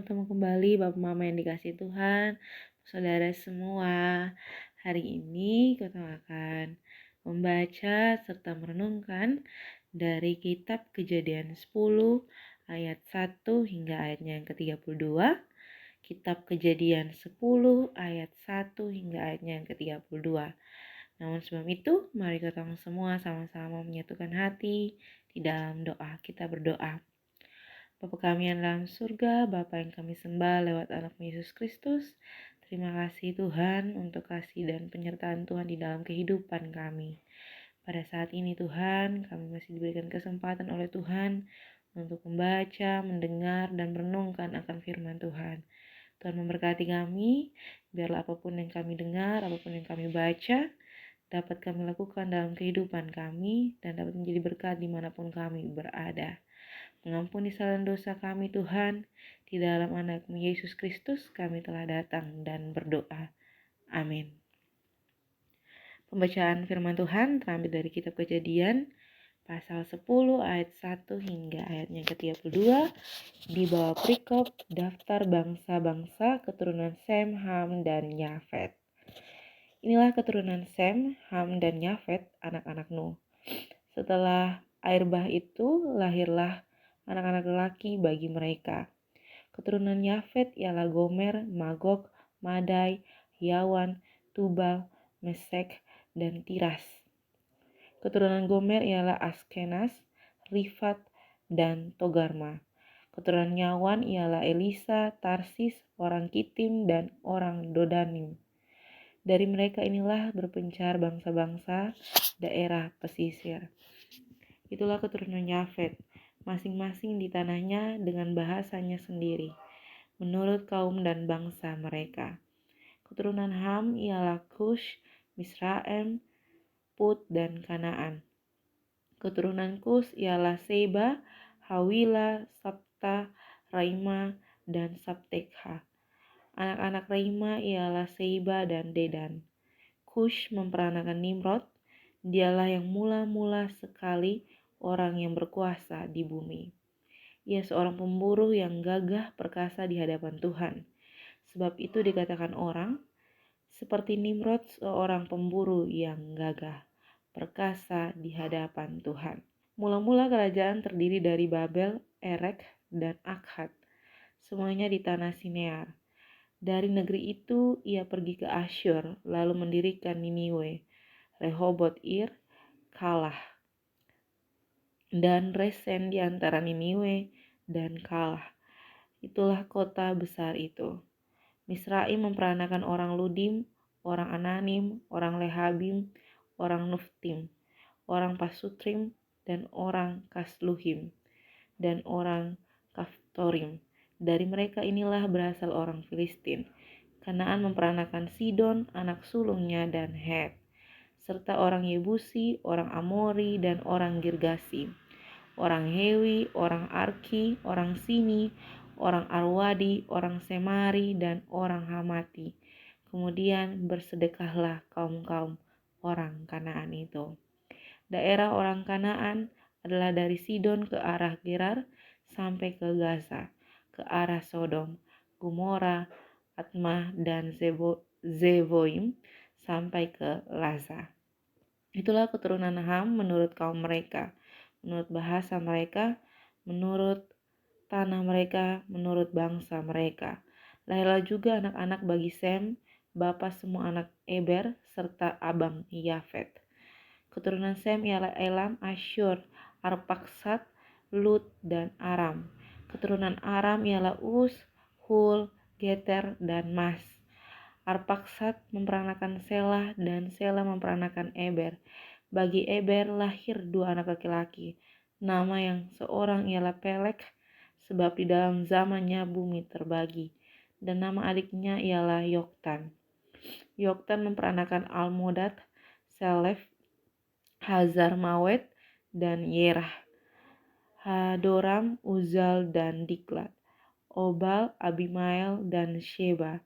bertemu kembali Bapak Mama yang dikasihi Tuhan, saudara semua. Hari ini kita akan membaca serta merenungkan dari kitab Kejadian 10 ayat 1 hingga ayatnya yang ke-32. Kitab Kejadian 10 ayat 1 hingga ayatnya yang ke-32. Namun sebelum itu, mari kita semua sama-sama menyatukan hati di dalam doa. Kita berdoa. Bapa kami yang dalam surga, Bapa yang kami sembah lewat anak Yesus Kristus, terima kasih Tuhan untuk kasih dan penyertaan Tuhan di dalam kehidupan kami. Pada saat ini Tuhan, kami masih diberikan kesempatan oleh Tuhan untuk membaca, mendengar, dan merenungkan akan firman Tuhan. Tuhan memberkati kami, biarlah apapun yang kami dengar, apapun yang kami baca, dapat kami lakukan dalam kehidupan kami, dan dapat menjadi berkat dimanapun kami berada. Mengampuni salah dosa kami Tuhan, di dalam anak-Mu Yesus Kristus kami telah datang dan berdoa. Amin. Pembacaan firman Tuhan terambil dari kitab Kejadian pasal 10 ayat 1 hingga ayatnya ke-32 di bawah perikop daftar bangsa-bangsa keturunan Sem, Ham, dan Yafet. Inilah keturunan Sem, Ham, dan Yafet, anak-anak Nuh. Setelah air bah itu, lahirlah anak-anak lelaki bagi mereka. Keturunan Yafet ialah Gomer, Magog, Madai, Yawan, Tubal, Mesek, dan Tiras. Keturunan Gomer ialah Askenas, Rifat, dan Togarma. Keturunan Yawan ialah Elisa, Tarsis, orang Kitim, dan orang Dodanim. Dari mereka inilah berpencar bangsa-bangsa daerah pesisir. Itulah keturunan Yafet, masing-masing di tanahnya dengan bahasanya sendiri, menurut kaum dan bangsa mereka. Keturunan Ham ialah Kush, Misraim, Put, dan Kanaan. Keturunan Kus ialah Seba, Hawila, Sabta, Raima, dan Sabtekha. Anak-anak Raima ialah Seba dan Dedan. Kush memperanakan Nimrod, dialah yang mula-mula sekali orang yang berkuasa di bumi. Ia seorang pemburu yang gagah perkasa di hadapan Tuhan. Sebab itu dikatakan orang, seperti Nimrod seorang pemburu yang gagah perkasa di hadapan Tuhan. Mula-mula kerajaan terdiri dari Babel, Erek, dan Akhad, semuanya di tanah Sinear. Dari negeri itu ia pergi ke Asyur, lalu mendirikan Niniwe, Rehoboth Ir, Kalah, dan Resen di antara Niniwe dan Kalah. Itulah kota besar itu. Misraim memperanakan orang Ludim, orang Ananim, orang Lehabim, orang Nuftim, orang Pasutrim, dan orang Kasluhim, dan orang Kaftorim. Dari mereka inilah berasal orang Filistin. Kanaan memperanakan Sidon, anak sulungnya, dan Het, serta orang Yebusi, orang Amori, dan orang Girgasi, orang Hewi, orang Arki, orang Sini, orang Arwadi, orang Semari, dan orang Hamati. Kemudian bersedekahlah kaum-kaum orang Kanaan itu. Daerah orang Kanaan adalah dari Sidon ke arah Gerar sampai ke Gaza, ke arah Sodom, Gomora, Atmah, dan Zeboim sampai ke Laza. Itulah keturunan Ham menurut kaum mereka, menurut bahasa mereka, menurut tanah mereka, menurut bangsa mereka. Lahirlah juga anak-anak bagi Sem, bapa semua anak Eber, serta abang Yafet. Keturunan Sem ialah Elam, Asyur, Arpaksad, Lut, dan Aram. Keturunan Aram ialah Uz, Hul, Geter, dan Mas. Arpaksad memperanakan Selah, dan Selah memperanakan Eber. Bagi Eber lahir dua anak laki-laki. Nama yang seorang ialah Pelek, sebab di dalam zamannya bumi terbagi. Dan nama adiknya ialah Yoktan. Yoktan memperanakan Almodad, Selef, Hazar Mawet, dan Yerah. Hadoram, Uzal, dan Diklat. Obal, Abimael, dan Sheba.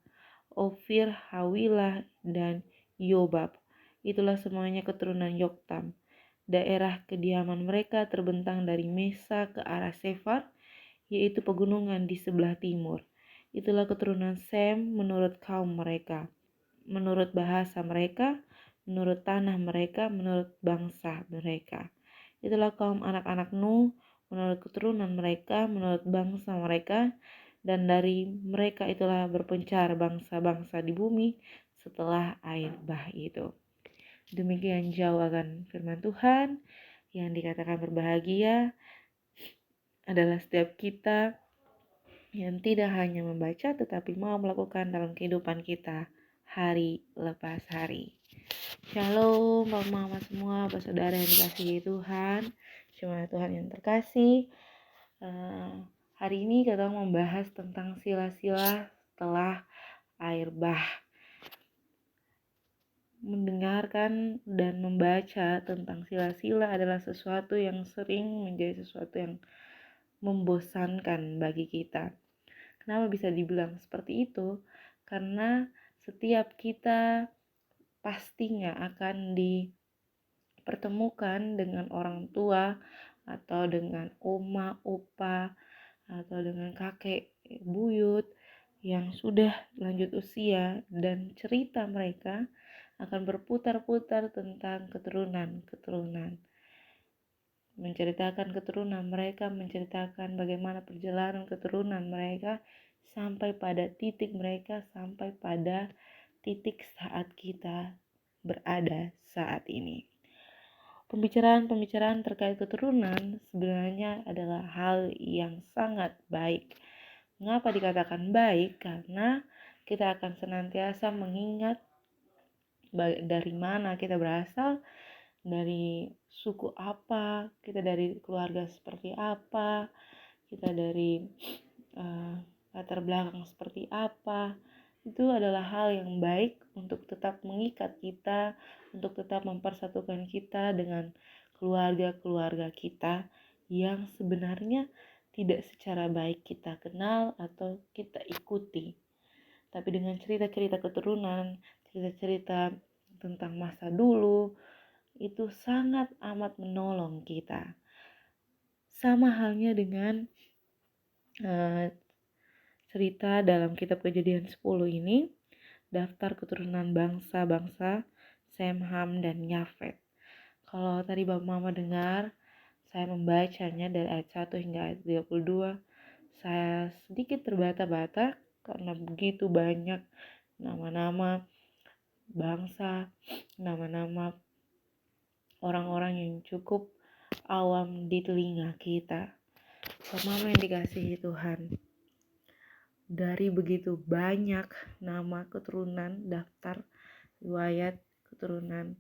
Ofir, Hawilah, dan Yobab. Itulah semuanya keturunan Yoktam. Daerah kediaman mereka terbentang dari Mesa ke arah Sefar, yaitu pegunungan di sebelah timur. Itulah keturunan Sem menurut kaum mereka, menurut bahasa mereka, menurut tanah mereka, menurut bangsa mereka. Itulah kaum anak-anak Nuh menurut keturunan mereka, menurut bangsa mereka, dan dari mereka itulah berpencar bangsa-bangsa di bumi setelah air bah itu. Demikian jauh akan firman Tuhan. Yang dikatakan berbahagia adalah setiap kita yang tidak hanya membaca tetapi mau melakukan dalam kehidupan kita hari lepas hari. Shalom mama semua, saudara yang dikasihi Tuhan, jemaat Tuhan yang terkasih. Hari ini kita membahas tentang sila-sila setelah air bah. Mendengarkan dan membaca tentang sila-sila adalah sesuatu yang sering menjadi sesuatu yang membosankan bagi kita. Kenapa bisa dibilang seperti itu? Karena setiap kita pastinya akan dipertemukan dengan orang tua atau dengan oma, opa, atau dengan kakek, buyut yang sudah lanjut usia, dan cerita mereka akan berputar-putar tentang keturunan. Menceritakan keturunan mereka, menceritakan bagaimana perjalanan keturunan mereka sampai pada titik mereka, sampai pada titik saat kita berada saat ini. Pembicaraan terkait keturunan sebenarnya adalah hal yang sangat baik. Mengapa dikatakan baik? Karena kita akan senantiasa mengingat dari mana kita berasal, dari suku apa, kita dari keluarga seperti apa, kita dari latar belakang seperti apa. Itu adalah hal yang baik untuk tetap mengikat kita, untuk tetap mempersatukan kita dengan keluarga-keluarga kita yang sebenarnya tidak secara baik kita kenal atau kita ikuti. Tapi dengan cerita-cerita keturunan, cerita-cerita tentang masa dulu, itu sangat amat menolong kita. Sama halnya dengan cerita dalam kitab Kejadian 10 ini, daftar keturunan bangsa-bangsa Sem, Ham, dan Yafet. Kalau tadi Bapak Mama dengar, saya membacanya dari ayat 1 hingga ayat 32, saya sedikit terbata-bata karena begitu banyak nama-nama bangsa, nama-nama orang-orang yang cukup awam di telinga kita. Bapak Mama yang dikasihi Tuhan, dari begitu banyak nama keturunan, daftar riwayat keturunan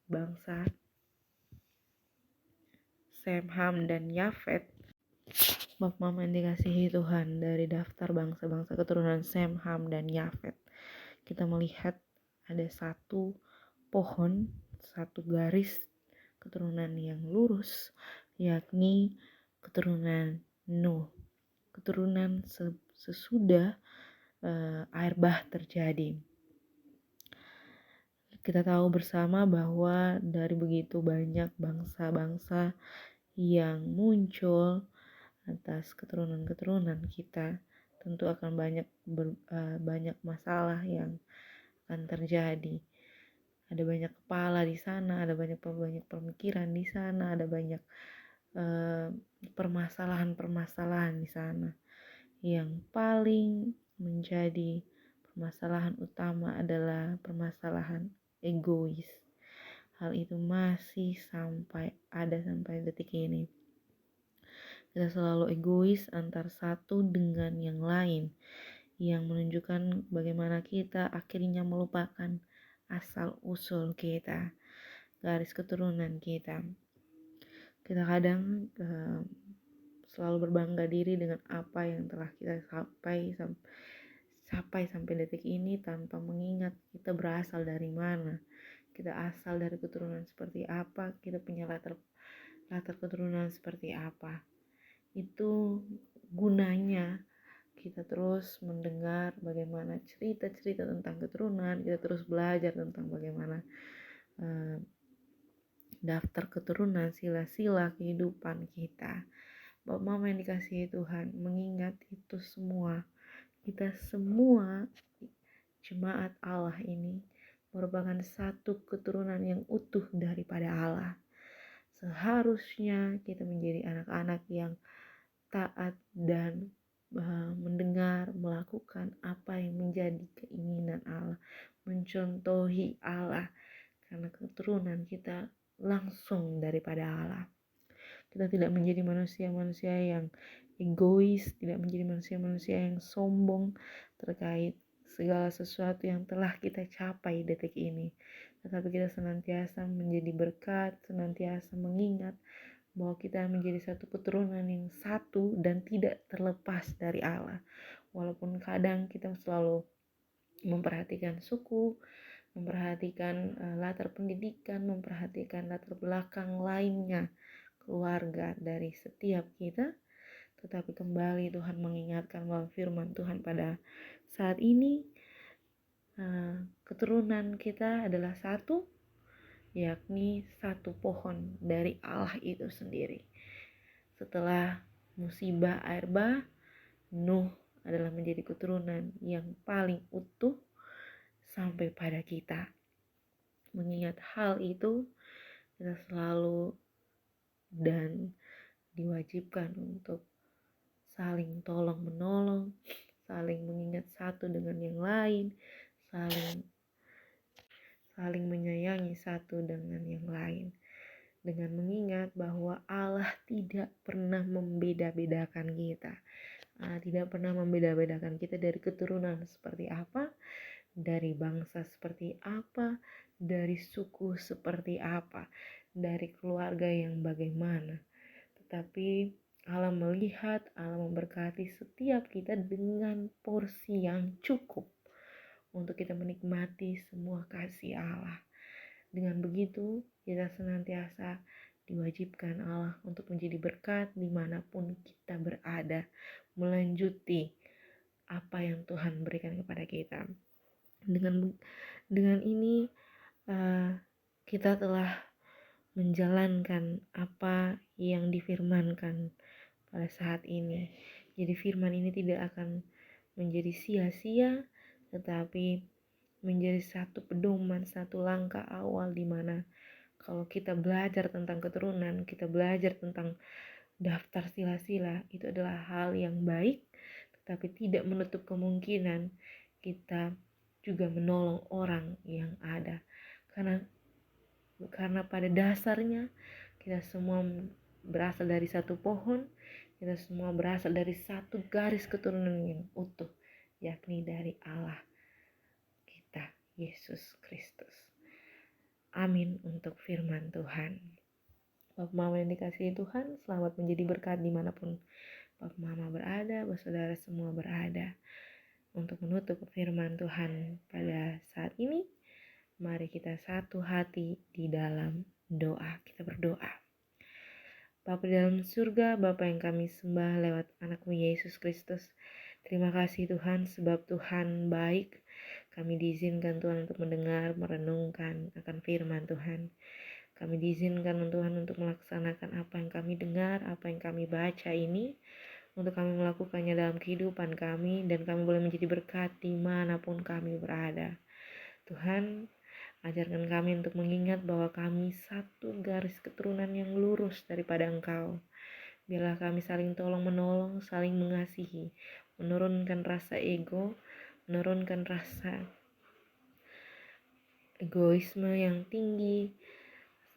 bangsa Sem, Ham, dan Yafet, Bapak Mama yang dikasihi Tuhan, dari daftar bangsa-bangsa keturunan Sem, Ham, dan Yafet, kita melihat ada satu pohon, satu garis keturunan yang lurus, yakni keturunan Nuh, keturunan sesudah air bah terjadi. Kita tahu bersama bahwa dari begitu banyak bangsa-bangsa yang muncul atas keturunan-keturunan kita, tentu akan banyak masalah yang akan terjadi. Ada banyak kepala di sana, ada banyak pemikiran di sana, ada banyak permasalahan-permasalahan di sana. Yang paling menjadi permasalahan utama adalah permasalahan egois. Hal itu masih sampai detik ini. Kita selalu egois antar satu dengan yang lain, yang menunjukkan bagaimana kita akhirnya melupakan asal usul kita, garis keturunan kita. Kita kadang selalu berbangga diri dengan apa yang telah kita sampai detik ini tanpa mengingat kita berasal dari mana, kita asal dari keturunan seperti apa, kita punya latar keturunan seperti apa. Itu gunanya kita terus mendengar bagaimana cerita-cerita tentang keturunan, kita terus belajar tentang bagaimana daftar keturunan, sila-sila kehidupan kita. Bapak Mama yang dikasihi Tuhan, mengingat itu semua kita semua jemaat Allah ini merupakan satu keturunan yang utuh daripada Allah. Seharusnya kita menjadi anak-anak yang taat dan mendengar, melakukan apa yang menjadi keinginan Allah, mencontohi Allah, karena keturunan kita langsung daripada Allah. Kita tidak menjadi manusia-manusia yang egois, tidak menjadi manusia-manusia yang sombong terkait segala sesuatu yang telah kita capai detik ini. Tetapi kita senantiasa menjadi berkat, senantiasa mengingat bahwa kita menjadi satu keturunan yang satu dan tidak terlepas dari Allah. Walaupun kadang kita selalu memperhatikan suku, memperhatikan latar pendidikan, memperhatikan latar belakang lainnya, keluarga dari setiap kita, tetapi kembali Tuhan mengingatkan bahwa firman Tuhan pada saat ini keturunan kita adalah satu, yakni satu pohon dari Allah itu sendiri. Setelah musibah air bah, Nuh adalah menjadi keturunan yang paling utuh sampai pada kita. Mengingat hal itu, kita selalu dan diwajibkan untuk saling tolong menolong, saling mengingat satu dengan yang lain, saling menyayangi satu dengan yang lain, dengan mengingat bahwa Allah tidak pernah membeda-bedakan kita. Tidak pernah membeda-bedakan kita dari keturunan seperti apa, dari bangsa seperti apa, dari suku seperti apa, dari keluarga yang bagaimana. Tetapi Allah melihat, Allah memberkati setiap kita dengan porsi yang cukup untuk kita menikmati semua kasih Allah. Dengan begitu, kita senantiasa diwajibkan Allah untuk menjadi berkat dimanapun kita berada, melanjuti apa yang Tuhan berikan kepada kita. Dengan ini kita telah menjalankan apa yang difirmankan pada saat ini. Jadi firman ini tidak akan menjadi sia-sia, tetapi menjadi satu pedoman, satu langkah awal di mana kalau kita belajar tentang keturunan, kita belajar tentang daftar sila-sila, itu adalah hal yang baik, tetapi tidak menutup kemungkinan kita juga menolong orang yang ada. Karena pada dasarnya kita semua berasal dari satu pohon, kita semua berasal dari satu garis keturunan yang utuh, yakni dari Allah kita, Yesus Kristus. Amin untuk firman Tuhan. Bapak Mama yang dikasihi Tuhan, selamat menjadi berkat dimanapun Bapak Mama berada, bersaudara semua berada. Untuk menutup firman Tuhan pada saat ini, mari kita satu hati di dalam doa. Kita berdoa. Bapa di dalam surga, Bapa yang kami sembah lewat anakmu Yesus Kristus. Terima kasih Tuhan, sebab Tuhan baik. Kami diizinkan Tuhan untuk mendengar, merenungkan akan firman Tuhan. Kami diizinkan Tuhan untuk melaksanakan apa yang kami dengar, apa yang kami baca ini, untuk kami melakukannya dalam kehidupan kami, dan kami boleh menjadi berkat dimanapun kami berada. Tuhan, ajarkan kami untuk mengingat bahwa kami satu garis keturunan yang lurus daripada Engkau. Biarlah kami saling tolong menolong, saling mengasihi, menurunkan rasa ego, menurunkan rasa egoisme yang tinggi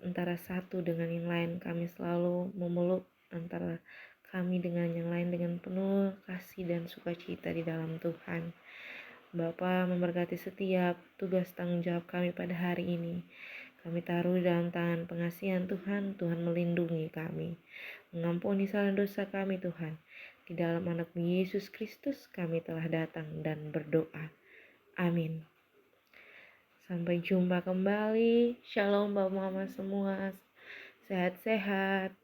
antara satu dengan yang lain. Kami selalu memeluk antara kami dengan yang lain dengan penuh kasih dan sukacita di dalam Tuhan. Bapa memberkati setiap tugas tanggung jawab kami pada hari ini. Kami taruh dalam tangan pengasihan Tuhan. Tuhan melindungi kami, mengampuni salah dosa kami Tuhan. Di dalam anak-Mu Yesus Kristus kami telah datang dan berdoa. Amin. Sampai jumpa kembali. Shalom Bapak Mama semua. Sehat-sehat.